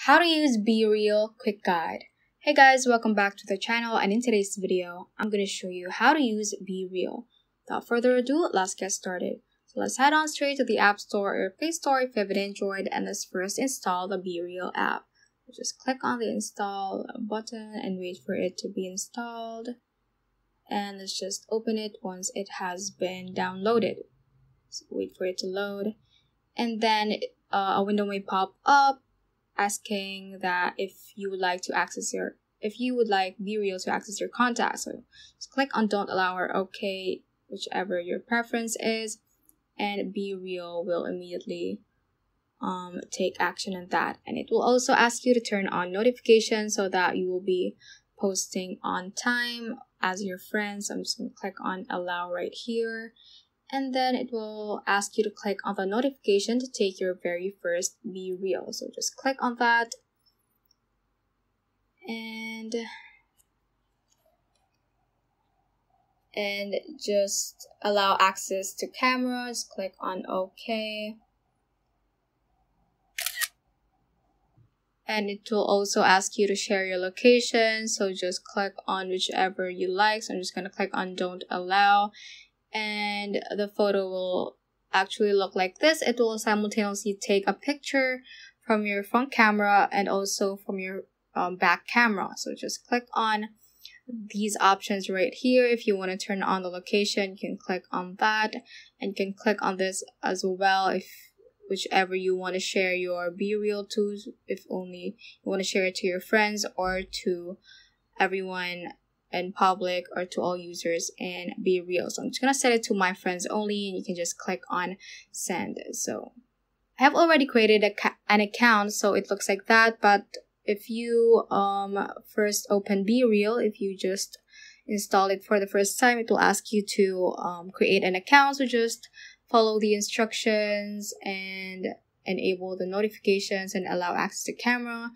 How to use BeReal quick guide. Hey guys, welcome back to the channel, and in today's video, I'm going to show you how to use BeReal. Without further ado, let's get started. So let's head on straight to the App Store or Play Store if you have an Android, and let's first install the BeReal app. So just click on the install button and wait for it to be installed. And let's just open it once it has been downloaded. So wait for it to load. And then a window may pop up asking that if you would like BeReal to access your contacts. So just click on don't allow or okay, whichever your preference is, and BeReal will immediately take action on that. And it will also ask you to turn on notifications so that you will be posting on time as your friends. So I'm just going to click on allow right here. And then it will ask you to click on the notification to take your very first BeReal. So just click on that. And just allow access to cameras. Click on OK. And it will also ask you to share your location. So just click on whichever you like. So I'm just going to click on don't allow. And the photo will actually look like this. It will simultaneously take a picture from your front camera and also from your back camera. So just click on these options right here. If you want to turn on the location, you can click on that, and you can click on this as well if whichever you want to share your BeReal to, if only you want to share it to your friends or to everyone in public or to all users in BeReal. So I'm just going to set it to my friends only, and you can just click on send. So I have already created an account, so it looks like that. But if you first open BeReal, if you just install it for the first time, it will ask you to create an account. So just follow the instructions and enable the notifications and allow access to camera,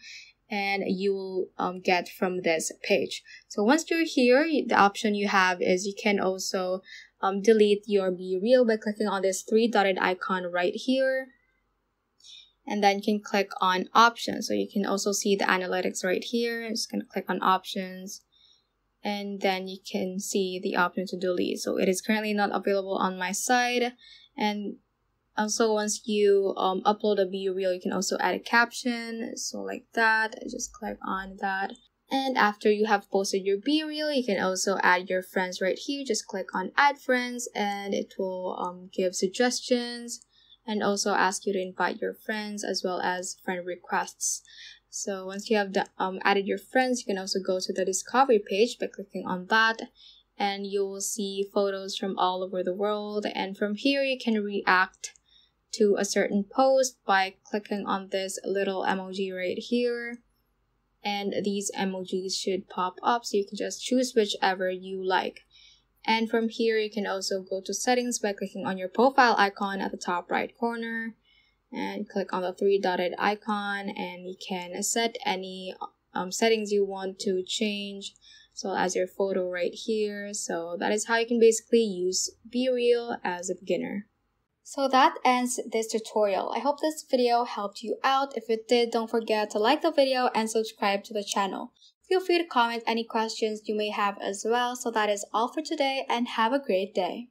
and you will get from this page. So once you're here, the option you have is you can also delete your BeReal by clicking on this three-dotted icon right here. And then you can click on options. So you can also see the analytics right here. I'm just going to click on options. And then you can see the option to delete. So it is currently not available on my side. And also, once you upload a BeReal, you can also add a caption. So like that, I just click on that. And after you have posted your BeReal, you can also add your friends right here. Just click on add friends, and it will give suggestions and also ask you to invite your friends as well as friend requests. So once you have added your friends, you can also go to the discovery page by clicking on that. And you will see photos from all over the world. And from here, you can react to a certain post by clicking on this little emoji right here. And these emojis should pop up, so you can just choose whichever you like. And from here, you can also go to settings by clicking on your profile icon at the top right corner. And click on the three-dotted icon, and you can set any settings you want to change, so as your photo right here. So that is how you can basically use BeReal as a beginner. So that ends this tutorial. I hope this video helped you out. If it did, don't forget to like the video and subscribe to the channel. Feel free to comment any questions you may have as well. So that is all for today, and have a great day.